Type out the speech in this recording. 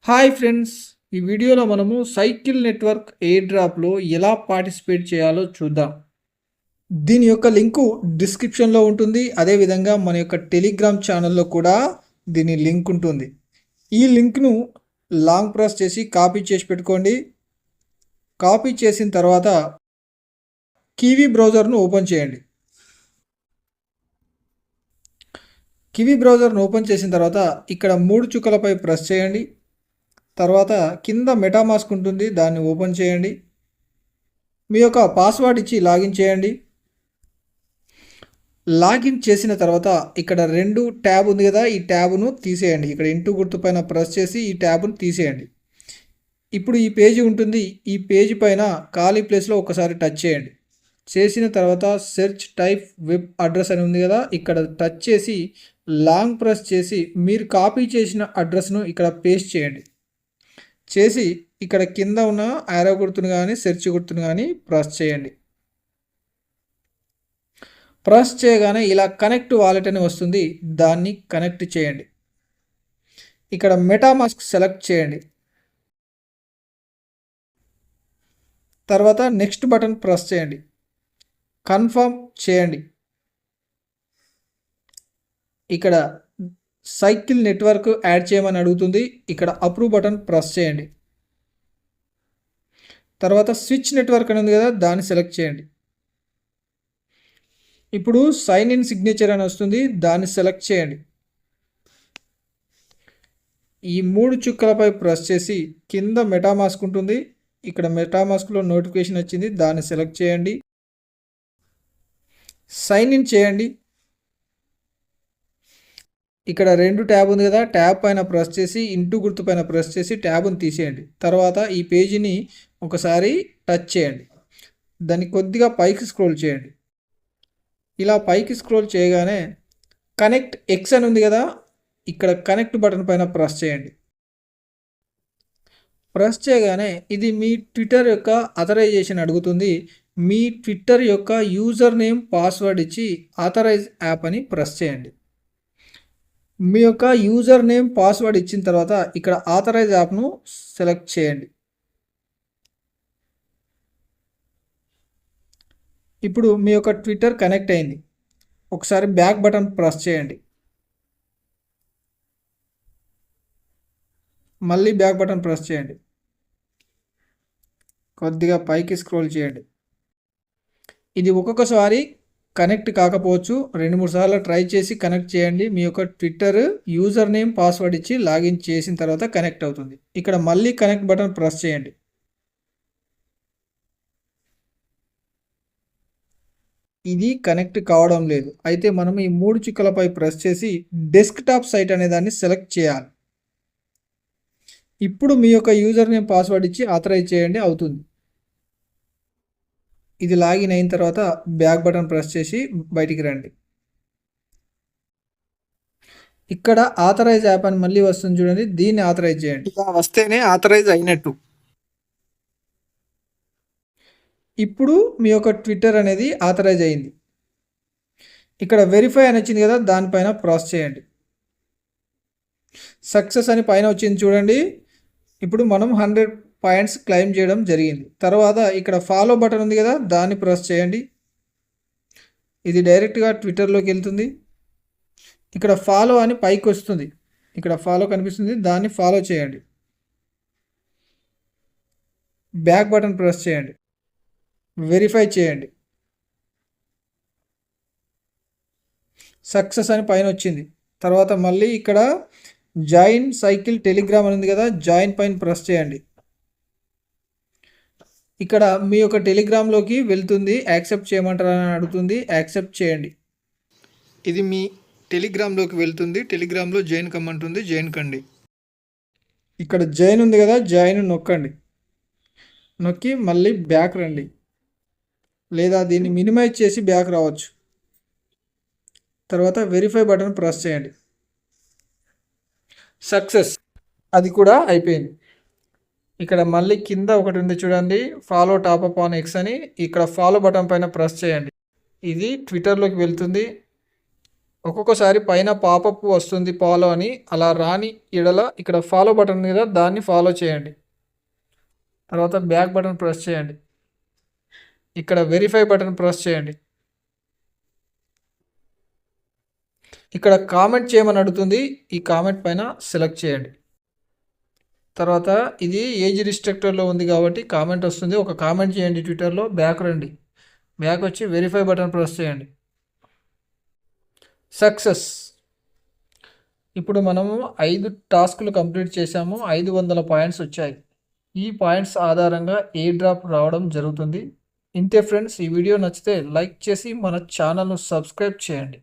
Hi friends! ఈ వీడియోలో మనము సైకిల్ నెట్వర్క్ ఎయిర్ డ్రాప్‌లో ఎలా పార్టిసిపేట్ చేయాలో చూద్దాం. దీని యొక్క లింకు డిస్క్రిప్షన్‌లో ఉంటుంది. అదేవిధంగా మన యొక్క టెలిగ్రామ్ ఛానల్‌లో కూడా దీని లింక్ ఉంటుంది. ఈ లింక్‌ను లాంగ్ ప్రెస్ చేసి కాపీ చేసి పెట్టుకోండి. కాపీ చేసిన తర్వాత కివీ బ్రౌజర్‌ను ఓపెన్ చేయండి. కివీ బ్రౌజర్‌ను ఓపెన్ చేసిన తర్వాత ఇక్కడ 3 చుక్కలపై ప్రెస్ చేయండి. తర్వాత కింద మెటామాస్క్ ఉంటుంది, దాన్ని ఓపెన్ చేయండి. మీ యొక్క పాస్వర్డ్ ఇచ్చి లాగిన్ చేయండి. లాగిన్ చేసిన తర్వాత ఇక్కడ 2 ట్యాబ్ ఉంది కదా, ఈ ట్యాబ్ను తీసేయండి. ఇక్కడ ఇంటూ గుర్తు పైన ప్రెస్ చేసి ఈ ట్యాబ్ను తీసేయండి. ఇప్పుడు ఈ పేజీ ఉంటుంది. ఈ పేజీ పైన ఖాళీ ప్లేస్లో ఒకసారి టచ్ చేయండి. చేసిన తర్వాత సెర్చ్ టైప్ వెబ్ అడ్రస్ అని ఉంది కదా, ఇక్కడ టచ్ చేసి లాంగ్ ప్రెస్ చేసి మీరు కాపీ చేసిన అడ్రస్ను ఇక్కడ పేస్ట్ చేయండి. చేసి ఇక్కడ కింద ఉన్న యారో గుర్తును కానీ సెర్చ్ గుర్తును కానీ ప్రెస్ చేయండి. ప్రెస్ చేయగానే ఇలా కనెక్ట్ వాలెట్ అని వస్తుంది, దాన్ని కనెక్ట్ చేయండి. ఇక్కడ మెటామాస్క్ సెలెక్ట్ చేయండి. తర్వాత నెక్స్ట్ బటన్ ప్రెస్ చేయండి. కన్ఫర్మ్ చేయండి. ఇక్కడ సైకిల్ నెట్వర్క్ యాడ్ చేయమని అడుగుతుంది. ఇక్కడ అప్రూవ్ బటన్ ప్రెస్ చేయండి. తర్వాత స్విచ్ నెట్వర్క్ అని ఉంది కదా, దాన్ని సెలెక్ట్ చేయండి. ఇప్పుడు సైన్ ఇన్ సిగ్నేచర్ అని వస్తుంది, దాన్ని సెలెక్ట్ చేయండి. ఈ 3 చుక్కలపై ప్రెస్ చేసి కింద మెటామాస్క్ ఉంటుంది. ఇక్కడ మెటామాస్క్లో నోటిఫికేషన్ వచ్చింది, దాన్ని సెలెక్ట్ చేయండి. సైన్ ఇన్ చేయండి. ఇక్కడ 2 ట్యాబ్ ఉంది కదా, ట్యాబ్ పైన ప్రెస్ చేసి ఇంటూ గుర్తు పైన ప్రెస్ చేసి ట్యాబ్ను తీసేయండి. తర్వాత ఈ పేజీని ఒకసారి టచ్ చేయండి. దాన్ని కొద్దిగా పైకి స్క్రోల్ చేయండి. ఇలా పైకి స్క్రోల్ చేయగానే కనెక్ట్ ఎక్స్ అని ఉంది కదా, ఇక్కడ కనెక్ట్ బటన్ పైన ప్రెస్ చేయండి. ప్రెస్ చేయగానే ఇది మీ ట్విట్టర్ యొక్క ఆథరైజేషన్ అడుగుతుంది. మీ ట్విట్టర్ యొక్క యూజర్ నేమ్ పాస్వర్డ్ ఇచ్చి ఆథరైజ్ యాప్ అని ప్రెస్ చేయండి. మీ యొక్క యూజర్ నేమ్ పాస్వర్డ్ ఇచ్చిన తర్వాత ఇక్కడ ఆథరైజ్ యాప్ను సెలెక్ట్ చేయండి. ఇప్పుడు మీ యొక్క ట్విట్టర్ కనెక్ట్ అయింది. ఒకసారి బ్యాక్ బటన్ ప్రెస్ చేయండి. మళ్ళీ బ్యాక్ బటన్ ప్రెస్ చేయండి. కొద్దిగా పైకి స్క్రోల్ చేయండి. ఇది ఒక్కొక్కసారి కనెక్ట్ కాకపోవచ్చు, 2-3 సార్లు ట్రై చేసి కనెక్ట్ చేయండి. మీ యొక్క ట్విట్టర్ యూజర్ నేమ్ పాస్వర్డ్ ఇచ్చి లాగిన్ చేసిన తర్వాత కనెక్ట్ అవుతుంది. ఇక్కడ మళ్ళీ కనెక్ట్ బటన్ ప్రెస్ చేయండి. ఇది కనెక్ట్ కావడం లేదు. అయితే మనం ఈ 3 చుక్కలపై ప్రెస్ చేసి డెస్క్టాప్ సైట్ అనే దాన్ని సెలెక్ట్ చేయాలి. ఇప్పుడు మీ యొక్క యూజర్ నేమ్ పాస్వర్డ్ ఇచ్చి ఆథరైజ్ చేయండి, అవుతుంది. ఇది లాగిన్ అయిన తర్వాత బ్యాక్ బటన్ ప్రెస్ చేసి బయటికి రండి. ఇక్కడ ఆథరైజ్ యాప్ అని మళ్ళీ వస్తుంది చూడండి, దీన్ని ఆథరైజ్ చేయండి. ఇలా వస్తేనే ఆథరైజ్ అయినట్టు. ఇప్పుడు మీ యొక్క ట్విట్టర్ అనేది ఆథరైజ్ అయింది. ఇక్కడ వెరిఫై అని వచ్చింది కదా, దానిపైన ప్రెస్ చేయండి. సక్సెస్ అని పైన వచ్చింది చూడండి. ఇప్పుడు మనం 100 పాయింట్స్ క్లెయిమ్ చేయడం జరిగింది. తర్వాత ఇక్కడ ఫాలో బటన్ ఉంది కదా, దాన్ని ప్రెస్ చేయండి. ఇది డైరెక్ట్గా ట్విట్టర్లోకి వెళ్తుంది. ఇక్కడ ఫాలో అని పైకి వస్తుంది, ఇక్కడ ఫాలో కనిపిస్తుంది, దాన్ని ఫాలో చేయండి. బ్యాక్ బటన్ ప్రెస్ చేయండి. వెరిఫై చేయండి. సక్సెస్ అని పైన వచ్చింది. తర్వాత మళ్ళీ ఇక్కడ జాయిన్ సైకిల్ టెలిగ్రామ్ అని ఉంది కదా, జాయిన్ పైన ప్రెస్ చేయండి. ఇక్కడ మీ యొక్క టెలిగ్రామ్లోకి వెళ్తుంది, యాక్సెప్ట్ చేయమంటారని అడుగుతుంది, యాక్సెప్ట్ చేయండి. ఇది మీ టెలిగ్రామ్లోకి వెళ్తుంది, టెలిగ్రామ్లో జాయిన్ కమ్మంటుంది, జాయిన్ కండి. ఇక్కడ జాయిన్ ఉంది కదా, జాయిన్ నొక్కండి. నొక్కి మళ్ళీ బ్యాక్ రండి, లేదా దీన్ని మినిమైజ్ చేసి బ్యాక్ రావచ్చు. తర్వాత వెరిఫై బటన్ ప్రెస్ చేయండి. సక్సెస్, అది కూడా అయిపోయింది. ఇక్కడ మళ్ళీ కింద ఒకటి ఉంది చూడండి, ఫాలో టాప్అప్ ఆన్ ఎక్స్ అని, ఇక్కడ ఫాలో బటన్ పైన ప్రెస్ చేయండి. ఇది ట్విట్టర్లోకి వెళ్తుంది. ఒక్కొక్కసారి పైన పాపప్ వస్తుంది ఫాలో అని, అలా రాని ఎడల ఇక్కడ ఫాలో బటన్ ఉంది కదా, దాన్ని ఫాలో చేయండి. తర్వాత బ్యాక్ బటన్ ప్రెస్ చేయండి. ఇక్కడ వెరిఫై బటన్ ప్రెస్ చేయండి. ఇక్కడ కామెంట్ చేయమని అడుగుతుంది, ఈ కామెంట్ పైన సెలెక్ట్ చేయండి. తర్వాత ఇది ఏజ్ రిస్ట్రిక్టర్లో ఉంది కాబట్టి కామెంట్ వస్తుంది, ఒక కామెంట్ చేయండి. ట్విట్టర్లో బ్యాక్ రండి, బ్యాక్ వచ్చి వెరిఫై బటన్ ప్రెస్ చేయండి. సక్సెస్. ఇప్పుడు మనము 5 టాస్కులు కంప్లీట్ చేసాము, 500 పాయింట్స్ వచ్చాయి. ఈ పాయింట్స్ ఆధారంగా ఎయిర్ డ్రాప్ రావడం జరుగుతుంది. ఇంతే ఫ్రెండ్స్, ఈ వీడియో నచ్చితే లైక్ చేసి మన ఛానల్ను సబ్స్క్రైబ్ చేయండి.